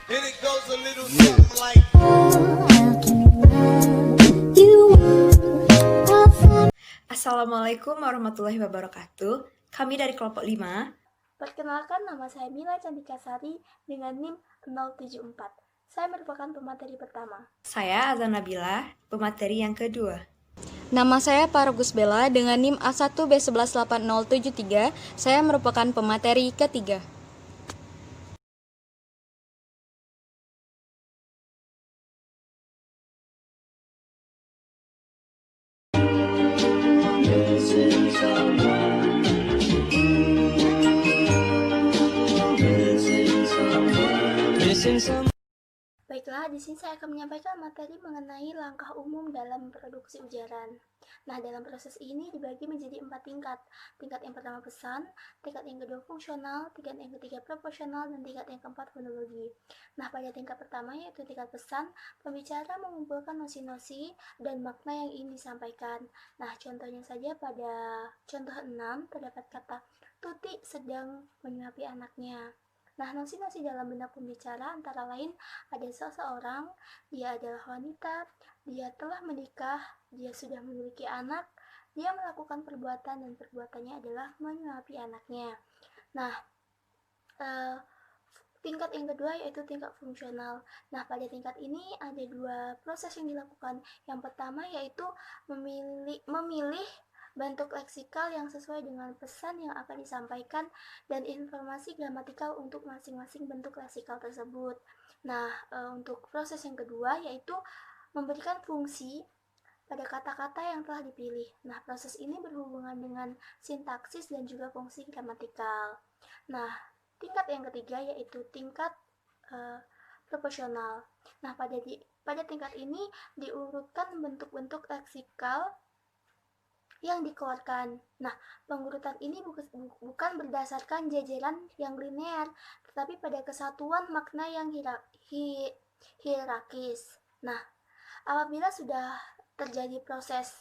And it goes a little something like Assalamualaikum warahmatullahi wabarakatuh. Kami dari kelompok 5. Perkenalkan, nama saya Mila Cantika Sari dengan NIM 074. Saya merupakan pemateri pertama. Saya Azan Nabila, pemateri yang kedua. Nama saya Paragus Bella dengan NIM A1B1188073. Saya merupakan pemateri ketiga. Baiklah, di sini saya akan menyampaikan materi mengenai langkah umum dalam produksi ujaran. Nah, dalam proses ini dibagi menjadi 4 tingkat. Tingkat yang pertama pesan, tingkat yang kedua fungsional, tingkat yang ketiga proporsional, dan tingkat yang keempat fonologi. Nah, pada tingkat pertama yaitu tingkat pesan, pembicara mengumpulkan nosi-nosi dan makna yang ingin disampaikan. Nah, contohnya saja pada contoh 6 terdapat kata Tuti sedang menyuapi anaknya. Nah, nosi-nosi dalam benak pembicara antara lain ada seseorang, dia adalah wanita, dia telah menikah, dia sudah memiliki anak, dia melakukan perbuatan dan perbuatannya adalah menyuapi anaknya. Nah, tingkat yang kedua yaitu tingkat fungsional. Nah, pada tingkat ini ada 2 proses yang dilakukan. Yang pertama yaitu memilih bentuk leksikal yang sesuai dengan pesan yang akan disampaikan dan informasi gramatikal untuk masing-masing bentuk leksikal tersebut. Nah, untuk proses yang kedua yaitu memberikan fungsi pada kata-kata yang telah dipilih. Nah, proses ini berhubungan dengan sintaksis dan juga fungsi gramatikal. Nah, tingkat yang ketiga yaitu tingkat proporsional. Nah, pada tingkat ini diurutkan bentuk-bentuk leksikal yang dikeluarkan. Nah, pengurutan ini bukan berdasarkan jajaran yang linear, tetapi pada kesatuan makna yang hierarkis. Nah, apabila sudah terjadi proses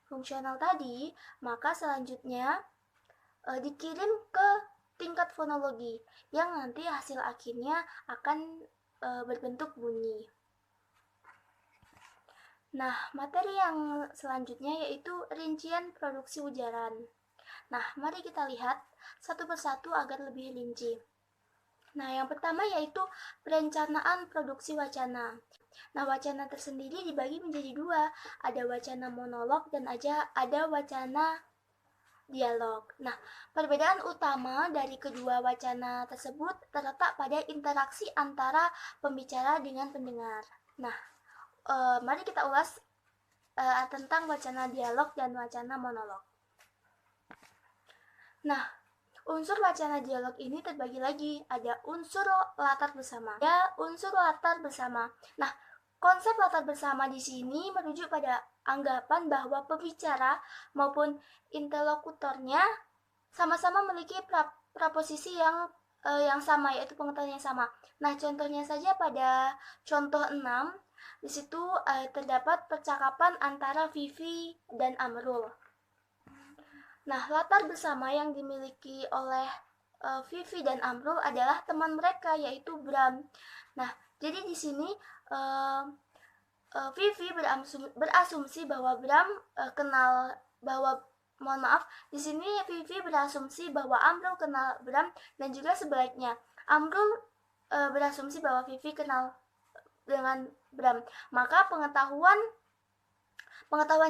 fungsional tadi, maka selanjutnya dikirim ke tingkat fonologi yang nanti hasil akhirnya akan berbentuk bunyi. Nah, materi yang selanjutnya yaitu rincian produksi ujaran. Nah, mari kita lihat satu persatu agar lebih rinci. Nah, yang pertama yaitu perencanaan produksi wacana. Nah, wacana tersendiri dibagi menjadi 2, ada wacana monolog dan ada wacana dialog. Nah, perbedaan utama dari kedua wacana tersebut terletak pada interaksi antara pembicara dengan pendengar. Nah, mari kita ulas tentang wacana dialog dan wacana monolog. Nah, unsur wacana dialog ini terbagi lagi, ada unsur latar bersama. Nah, konsep latar bersama di sini merujuk pada anggapan bahwa pembicara maupun interlokutornya sama-sama memiliki praposisi yang sama, yaitu pengetahuan yang sama. Nah, contohnya saja pada contoh 6, di situ terdapat percakapan antara Vivi dan Amrul. Nah, latar bersama yang dimiliki oleh Vivi dan Amrul adalah teman mereka yaitu Bram. Nah, jadi di sini Vivi berasumsi bahwa Bram di sini Vivi berasumsi bahwa Amrul kenal Bram dan juga sebaliknya. Amrul berasumsi bahwa Vivi kenal dengan Bram. Maka pengetahuan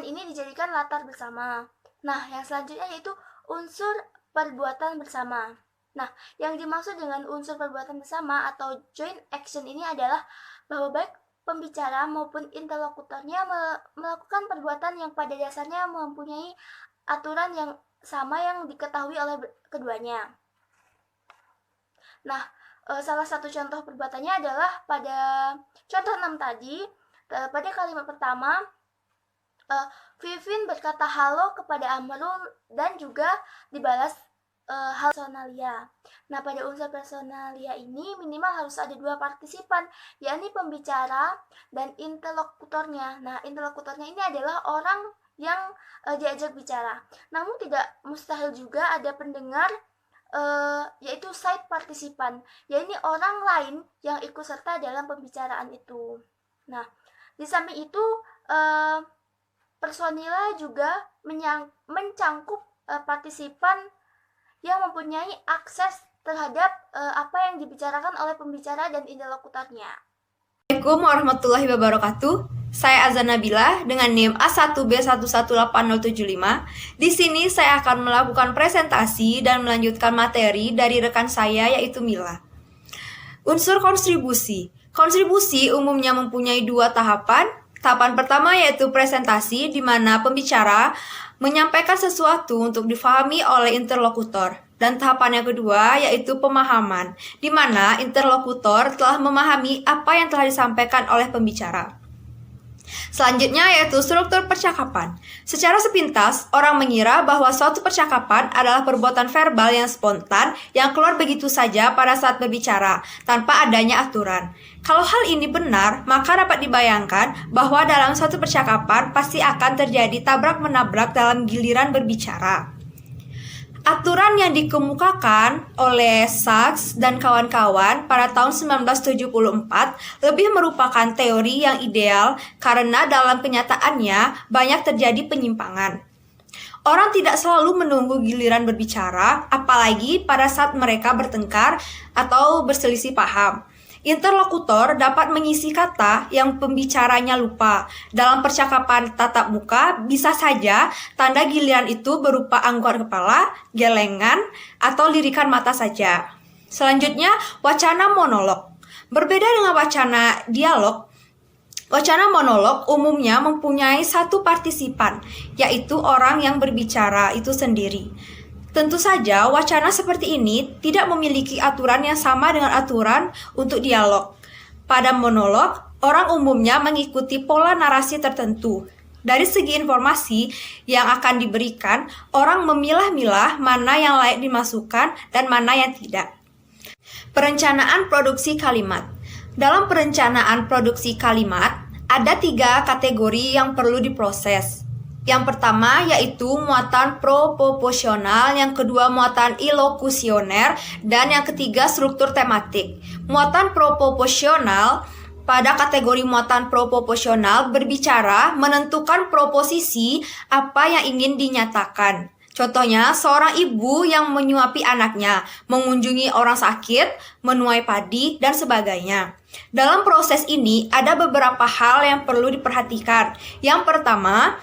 ini dijadikan latar bersama. Nah, yang selanjutnya yaitu unsur perbuatan bersama. Nah, yang dimaksud dengan unsur perbuatan bersama atau joint action ini adalah bahwa baik pembicara maupun interlokutornya melakukan perbuatan yang pada dasarnya mempunyai aturan yang sama yang diketahui oleh keduanya. Nah, salah satu contoh perbuatannya adalah pada contoh 6 tadi, pada kalimat pertama, Vivin berkata halo kepada Amrul dan juga dibalas hal personalia. Nah, pada unsur personalia ini minimal harus ada 2 partisipan, yakni pembicara dan interlokutornya. Nah, interlokutornya ini adalah orang yang diajak bicara. Namun tidak mustahil juga ada pendengar yaitu side partisipan, yaitu orang lain yang ikut serta dalam pembicaraan itu. Nah, di samping itu personila juga mencangkup partisipan yang mempunyai akses terhadap apa yang dibicarakan oleh pembicara dan interlokutornya. Assalamualaikum warahmatullahi wabarakatuh. Saya Azan Nabila dengan NIM A1B118075. Di sini saya akan melakukan presentasi dan melanjutkan materi dari rekan saya yaitu Mila. Unsur kontribusi. Kontribusi umumnya mempunyai dua tahapan. Tahapan pertama yaitu presentasi, di mana pembicara menyampaikan sesuatu untuk difahami oleh interlokutor. Dan tahapan yang kedua yaitu pemahaman, di mana interlokutor telah memahami apa yang telah disampaikan oleh pembicara. Selanjutnya yaitu struktur percakapan. Secara sepintas, orang mengira bahwa suatu percakapan adalah perbuatan verbal yang spontan yang keluar begitu saja pada saat berbicara, tanpa adanya aturan. Kalau hal ini benar, maka dapat dibayangkan bahwa dalam suatu percakapan pasti akan terjadi tabrak-menabrak dalam giliran berbicara. Aturan yang dikemukakan oleh Sachs dan kawan-kawan pada tahun 1974 lebih merupakan teori yang ideal karena dalam kenyataannya banyak terjadi penyimpangan. Orang tidak selalu menunggu giliran berbicara, apalagi pada saat mereka bertengkar atau berselisih paham. Interlokutor dapat mengisi kata yang pembicaranya lupa. Dalam percakapan tatap muka, bisa saja tanda giliran itu berupa anggukan kepala, gelengan, atau lirikan mata saja. Selanjutnya, wacana monolog. Berbeda dengan wacana dialog, wacana monolog umumnya mempunyai satu partisipan, yaitu orang yang berbicara itu sendiri. Tentu saja, wacana seperti ini tidak memiliki aturan yang sama dengan aturan untuk dialog. Pada monolog, orang umumnya mengikuti pola narasi tertentu. Dari segi informasi yang akan diberikan, orang memilah-milah mana yang layak dimasukkan dan mana yang tidak. Perencanaan produksi kalimat. Dalam perencanaan produksi kalimat, ada 3 kategori yang perlu diproses. Yang pertama yaitu muatan proposional, yang kedua muatan ilokusioner, dan yang ketiga struktur tematik. Muatan proposional, pada kategori muatan proposional berbicara menentukan proposisi apa yang ingin dinyatakan. Contohnya, seorang ibu yang menyuapi anaknya, mengunjungi orang sakit, menuai padi, dan sebagainya. Dalam proses ini ada beberapa hal yang perlu diperhatikan. Yang pertama,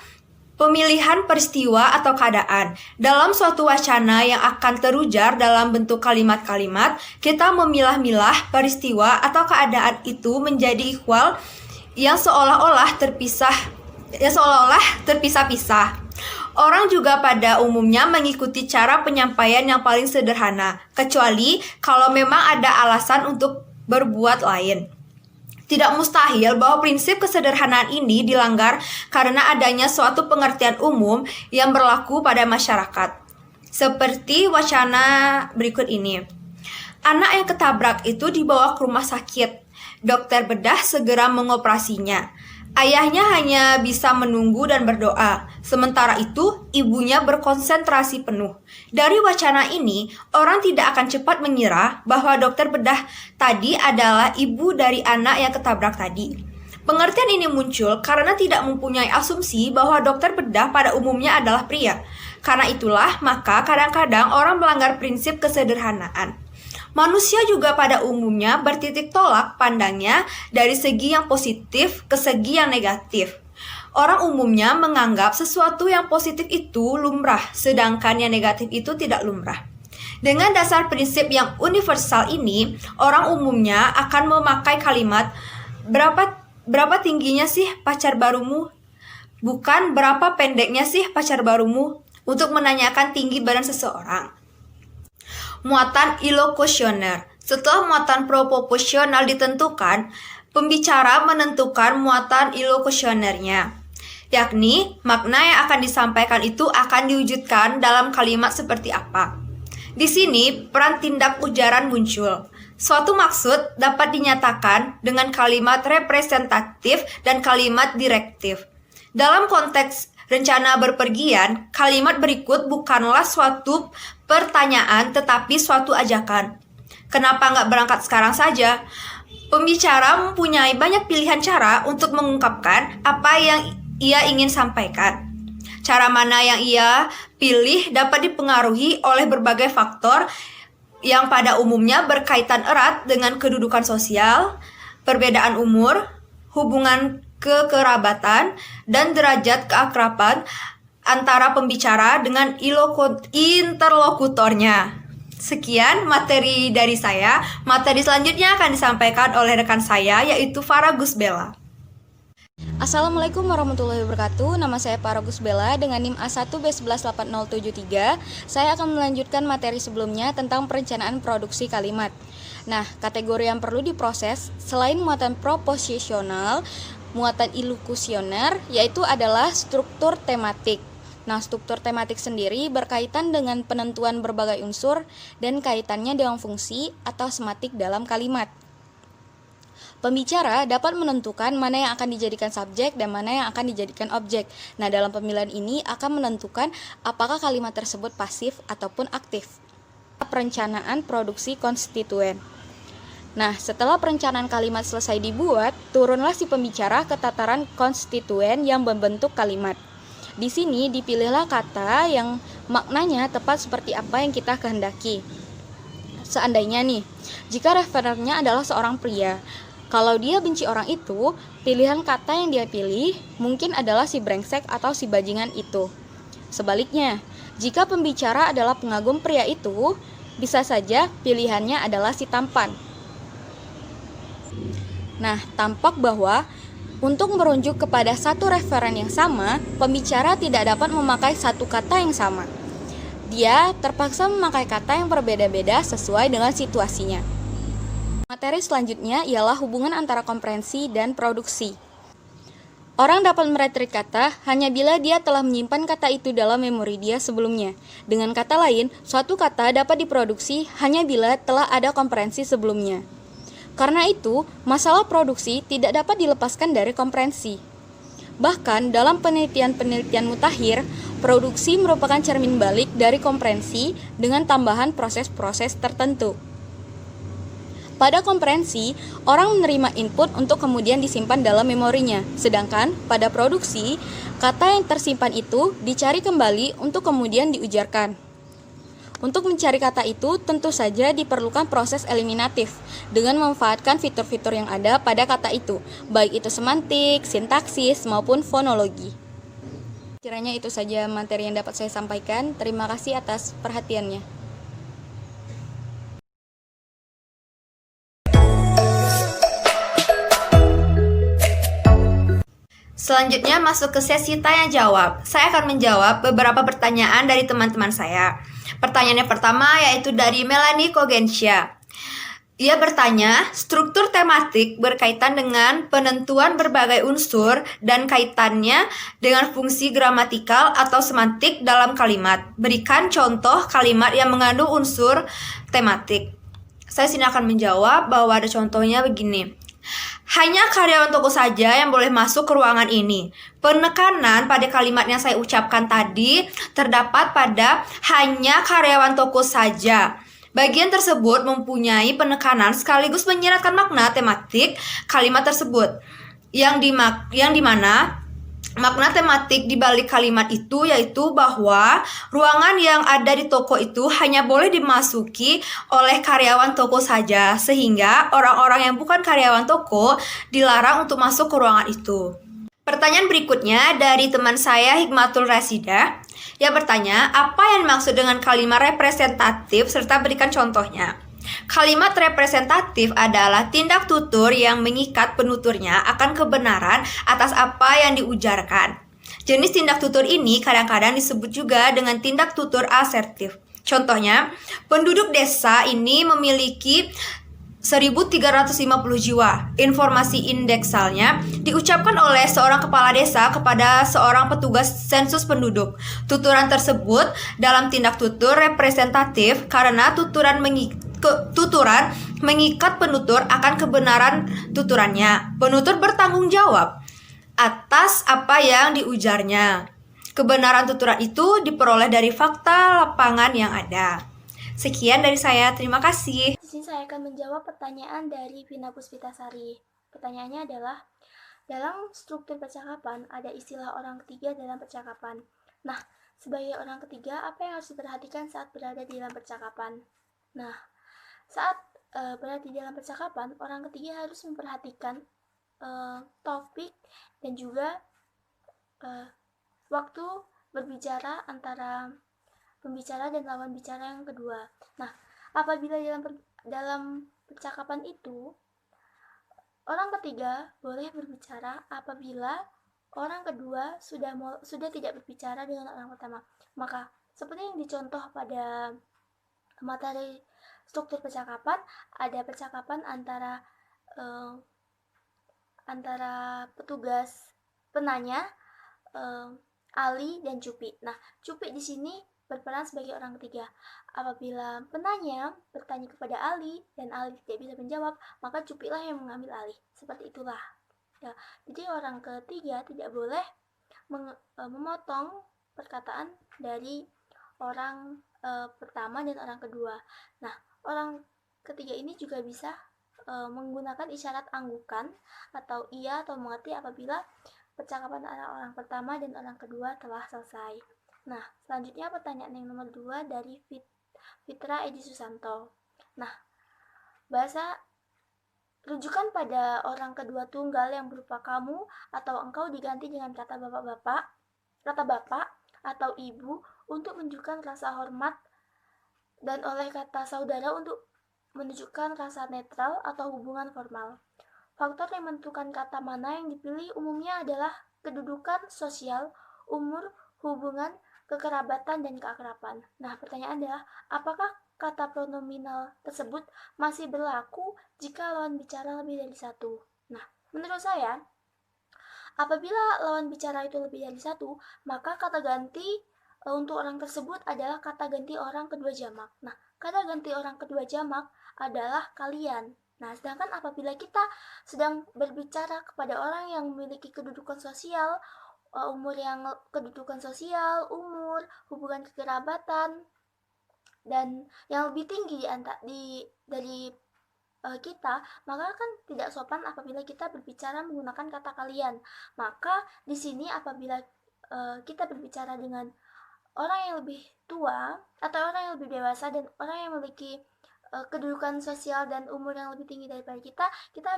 pemilihan peristiwa atau keadaan. Dalam suatu wacana yang akan terujar dalam bentuk kalimat-kalimat, kita memilah-milah peristiwa atau keadaan itu menjadi ikhwal yang seolah-olah terpisah-pisah. Orang juga pada umumnya mengikuti cara penyampaian yang paling sederhana, kecuali kalau memang ada alasan untuk berbuat lain. Tidak mustahil bahwa prinsip kesederhanaan ini dilanggar karena adanya suatu pengertian umum yang berlaku pada masyarakat. Seperti wacana berikut ini. Anak yang ketabrak itu dibawa ke rumah sakit. Dokter bedah segera mengoperasinya. Ayahnya hanya bisa menunggu dan berdoa. Sementara itu, ibunya berkonsentrasi penuh. Dari wacana ini, orang tidak akan cepat mengira bahwa dokter bedah tadi adalah ibu dari anak yang ketabrak tadi. Pengertian ini muncul karena tidak mempunyai asumsi bahwa dokter bedah pada umumnya adalah pria. Karena itulah, maka kadang-kadang orang melanggar prinsip kesederhanaan. Manusia juga pada umumnya bertitik tolak pandangnya dari segi yang positif ke segi yang negatif. Orang umumnya menganggap sesuatu yang positif itu lumrah, sedangkan yang negatif itu tidak lumrah. Dengan dasar prinsip yang universal ini, orang umumnya akan memakai kalimat berapa tingginya sih pacar barumu? Bukan berapa pendeknya sih pacar barumu, untuk menanyakan tinggi badan seseorang. Muatan ilokusioner. Setelah muatan proposional ditentukan, pembicara menentukan muatan ilokusionernya, yakni makna yang akan disampaikan itu akan diwujudkan dalam kalimat seperti apa. Di sini peran tindak ujaran muncul. Suatu maksud dapat dinyatakan dengan kalimat representatif dan kalimat direktif. Dalam konteks rencana berpergian, kalimat berikut bukanlah suatu pertanyaan tetapi suatu ajakan. Kenapa nggak berangkat sekarang saja? Pembicara mempunyai banyak pilihan cara untuk mengungkapkan apa yang ia ingin sampaikan. Cara mana yang ia pilih dapat dipengaruhi oleh berbagai faktor yang pada umumnya berkaitan erat dengan kedudukan sosial, perbedaan umur, hubungan kekerabatan, dan derajat keakraban antara pembicara dengan interlokutornya. Sekian materi dari saya. Materi selanjutnya akan disampaikan oleh rekan saya, yaitu Farah Gusbella. Assalamualaikum warahmatullahi wabarakatuh. Nama saya Farah Gusbella dengan NIM A1B118073. Saya akan melanjutkan materi sebelumnya tentang perencanaan produksi kalimat. Nah, kategori yang perlu diproses selain muatan proposisional, muatan ilokusioner, yaitu adalah struktur tematik. Nah, struktur tematik sendiri berkaitan dengan penentuan berbagai unsur dan kaitannya dengan fungsi atau sematik dalam kalimat. Pembicara dapat menentukan mana yang akan dijadikan subjek dan mana yang akan dijadikan objek. Nah, dalam pemilihan ini akan menentukan apakah kalimat tersebut pasif ataupun aktif. Perencanaan produksi konstituen. Nah, setelah perencanaan kalimat selesai dibuat, turunlah si pembicara ke tataran konstituen yang membentuk kalimat. Di sini dipilihlah kata yang maknanya tepat seperti apa yang kita kehendaki. Seandainya nih, jika referennya adalah seorang pria, kalau dia benci orang itu, pilihan kata yang dia pilih mungkin adalah si brengsek atau si bajingan itu. Sebaliknya, jika pembicara adalah pengagum pria itu, bisa saja pilihannya adalah si tampan. Nah, tampak bahwa untuk merujuk kepada satu referen yang sama, pembicara tidak dapat memakai satu kata yang sama. Dia terpaksa memakai kata yang berbeda-beda sesuai dengan situasinya. Materi selanjutnya ialah hubungan antara komprehensi dan produksi. Orang dapat meretrik kata hanya bila dia telah menyimpan kata itu dalam memori dia sebelumnya. Dengan kata lain, suatu kata dapat diproduksi hanya bila telah ada komprehensi sebelumnya. Karena itu, masalah produksi tidak dapat dilepaskan dari komprehensi. Bahkan dalam penelitian-penelitian mutakhir, produksi merupakan cermin balik dari komprehensi dengan tambahan proses-proses tertentu. Pada komprehensi, orang menerima input untuk kemudian disimpan dalam memorinya, sedangkan pada produksi, kata yang tersimpan itu dicari kembali untuk kemudian diujarkan. Untuk mencari kata itu, tentu saja diperlukan proses eliminatif dengan memanfaatkan fitur-fitur yang ada pada kata itu, baik itu semantik, sintaksis, maupun fonologi. Kiranya itu saja materi yang dapat saya sampaikan. Terima kasih atas perhatiannya. Selanjutnya masuk ke sesi tanya jawab. Saya akan menjawab beberapa pertanyaan dari teman-teman saya. Pertanyaan yang pertama yaitu dari Melanie Kogensya. Ia bertanya, struktur tematik berkaitan dengan penentuan berbagai unsur dan kaitannya dengan fungsi gramatikal atau semantik dalam kalimat. Berikan contoh kalimat yang mengandung unsur tematik. Saya sini akan menjawab bahwa ada contohnya begini. Hanya karyawan toko saja yang boleh masuk ke ruangan ini. Penekanan pada kalimat yang saya ucapkan tadi terdapat pada hanya karyawan toko saja. Bagian tersebut mempunyai penekanan sekaligus menyiratkan makna tematik kalimat tersebut. Yang dimana makna tematik di balik kalimat itu yaitu bahwa ruangan yang ada di toko itu hanya boleh dimasuki oleh karyawan toko saja, sehingga orang-orang yang bukan karyawan toko dilarang untuk masuk ke ruangan itu. Pertanyaan berikutnya dari teman saya Hikmatul Rasida. Ia bertanya, apa yang dimaksud dengan kalimat representatif serta berikan contohnya. Kalimat representatif adalah tindak tutur yang mengikat penuturnya akan kebenaran atas apa yang diujarkan. Jenis tindak tutur ini kadang-kadang disebut juga dengan tindak tutur asertif. Contohnya, penduduk desa ini memiliki 1.350 jiwa. Informasi indeksalnya diucapkan oleh seorang kepala desa kepada seorang petugas sensus penduduk. Tuturan tersebut dalam tindak tutur representatif karena tuturan mengikat penutur akan kebenaran tuturannya. Penutur bertanggung jawab atas apa yang diujarnya. Kebenaran tuturan itu diperoleh dari fakta lapangan yang ada. Sekian dari saya, terima kasih. Di sini saya akan menjawab pertanyaan dari Vina Puspitasari. Pertanyaannya adalah, dalam struktur percakapan ada istilah orang ketiga dalam percakapan. Nah, sebagai orang ketiga, apa yang harus diperhatikan saat berada di dalam percakapan? Nah, saat berada di dalam percakapan, orang ketiga harus memperhatikan topik dan juga waktu berbicara antara pembicara dan lawan bicara yang kedua. Nah, apabila dalam percakapan itu, orang ketiga boleh berbicara apabila orang kedua sudah tidak berbicara dengan orang pertama. Maka, seperti yang dicontoh pada materi struktur percakapan, ada percakapan antara petugas penanya, Ali dan Cupi. Nah, Cupi di sini berperan sebagai orang ketiga. Apabila penanya bertanya kepada Ali dan Ali tidak bisa menjawab, maka Cupi lah yang mengambil alih. Seperti itulah. Ya, jadi orang ketiga tidak boleh memotong perkataan dari orang pertama dan orang kedua. Nah, orang ketiga ini juga bisa menggunakan isyarat anggukan atau iya atau mengerti apabila percakapan antara orang pertama dan orang kedua telah selesai. Nah, selanjutnya pertanyaan yang nomor 2 dari Fitra Edi Susanto. Nah, bahasa rujukan pada orang kedua tunggal yang berupa kamu atau engkau diganti dengan kata bapak atau ibu untuk menunjukkan rasa hormat, dan oleh kata saudara untuk menunjukkan rasa netral atau hubungan formal. Faktor yang menentukan kata mana yang dipilih umumnya adalah kedudukan sosial, umur, hubungan, kekerabatan, dan keakraban. Nah, pertanyaan adalah, apakah kata pronominal tersebut masih berlaku jika lawan bicara lebih dari satu? Nah, menurut saya, apabila lawan bicara itu lebih dari satu, maka kata ganti untuk orang tersebut adalah kata ganti orang kedua jamak. Nah, kata ganti orang kedua jamak adalah kalian. Nah, sedangkan apabila kita sedang berbicara kepada orang yang memiliki kedudukan sosial, umur, hubungan kekerabatan, dan yang lebih tinggi dari kita, maka kan tidak sopan apabila kita berbicara menggunakan kata kalian. Maka di sini apabila kita berbicara dengan orang yang lebih tua atau orang yang lebih dewasa dan orang yang memiliki kedudukan sosial dan umur yang lebih tinggi daripada kita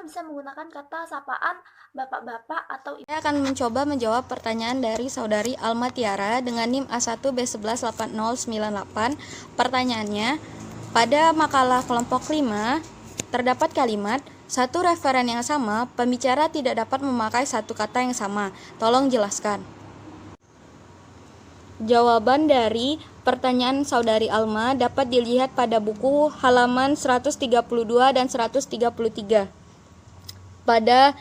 bisa menggunakan kata sapaan bapak-bapak atau Saya akan mencoba menjawab pertanyaan dari saudari Alma Tiara dengan NIM A1B118098. Pertanyaannya, pada makalah kelompok 5 terdapat kalimat satu referen yang sama, pembicara tidak dapat memakai satu kata yang sama. Tolong jelaskan. Jawaban dari pertanyaan saudari Alma dapat dilihat pada buku halaman 132 dan 133. Pada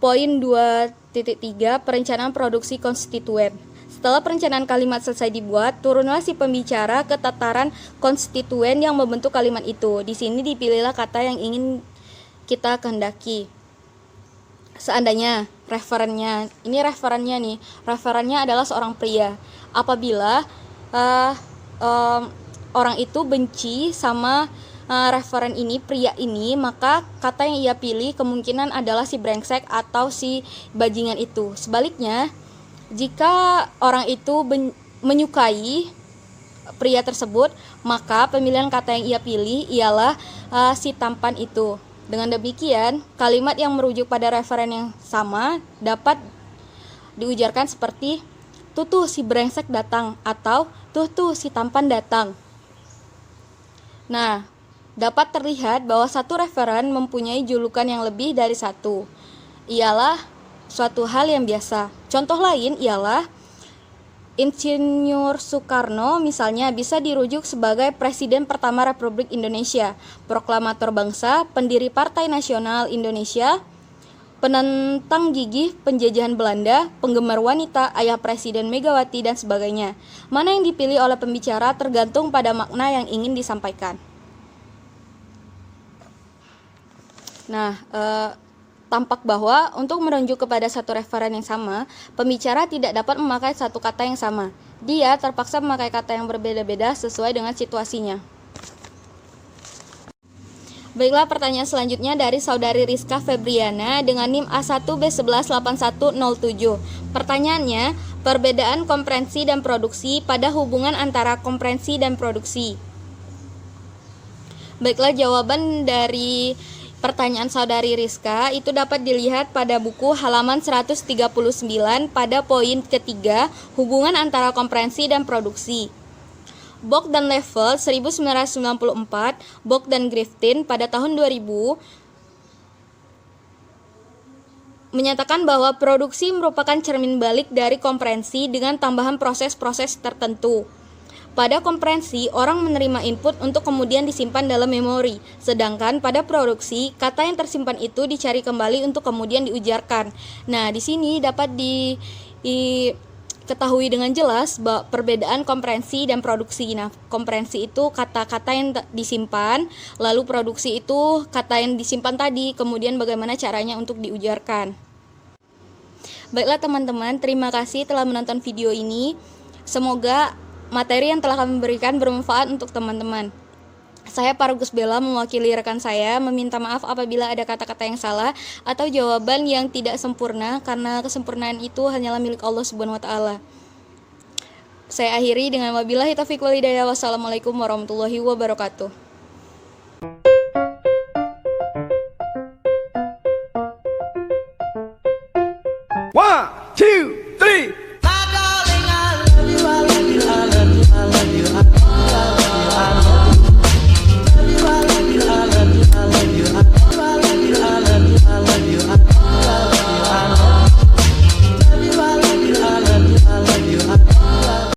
poin 2.3 perencanaan produksi konstituen. Setelah perencanaan kalimat selesai dibuat, turunlah si pembicara ke tataran konstituen yang membentuk kalimat itu. Di sini dipilihlah kata yang ingin kita kehendaki. Seandainya referennya adalah seorang pria. Apabila orang itu benci sama referen ini, pria ini, maka kata yang ia pilih kemungkinan adalah si brengsek atau si bajingan itu. Sebaliknya, jika orang itu menyukai pria tersebut, maka pemilihan kata yang ia pilih ialah si tampan itu. Dengan demikian, kalimat yang merujuk pada referen yang sama dapat diujarkan seperti tuh si brengsek datang atau tuh si tampan datang. Nah, dapat terlihat bahwa satu referen mempunyai julukan yang lebih dari satu. Ialah suatu hal yang biasa. Contoh lain ialah Insinyur Soekarno misalnya bisa dirujuk sebagai Presiden pertama Republik Indonesia, proklamator bangsa, pendiri Partai Nasional Indonesia, penentang gigih penjajahan Belanda, penggemar wanita, ayah Presiden Megawati, dan sebagainya. Mana yang dipilih oleh pembicara tergantung pada makna yang ingin disampaikan. Nah, tampak bahwa untuk merujuk kepada satu referen yang sama, pembicara tidak dapat memakai satu kata yang sama. Dia terpaksa memakai kata yang berbeda-beda sesuai dengan situasinya. Baiklah, pertanyaan selanjutnya dari saudari Rizka Febriana dengan NIM A1B118107. Pertanyaannya, perbedaan komprehensi dan produksi pada hubungan antara komprehensi dan produksi. Baiklah, jawaban dari pertanyaan saudari Rizka itu dapat dilihat pada buku halaman 139 pada poin ketiga, hubungan antara komprehensi dan produksi. Bock dan Level 1994, Bock dan Grifton pada tahun 2000 menyatakan bahwa produksi merupakan cermin balik dari komprehensi dengan tambahan proses-proses tertentu. Pada komprehensi, orang menerima input untuk kemudian disimpan dalam memori, sedangkan pada produksi, kata yang tersimpan itu dicari kembali untuk kemudian diujarkan. Nah, di sini dapat diketahui dengan jelas bahwa perbedaan komprehensi dan produksi. Nah, komprehensi itu kata-kata yang disimpan, lalu produksi itu kata yang disimpan tadi, kemudian bagaimana caranya untuk diujarkan. Baiklah teman-teman, terima kasih telah menonton video ini. Semoga materi yang telah kami berikan bermanfaat untuk teman-teman. Saya Paragus Bella mewakili rekan saya meminta maaf apabila ada kata-kata yang salah atau jawaban yang tidak sempurna, karena kesempurnaan itu hanyalah milik Allah Subhanahu wa taala. Saya akhiri dengan wabillahi taufiq wal hidayah. Wassalamualaikum warahmatullahi wabarakatuh.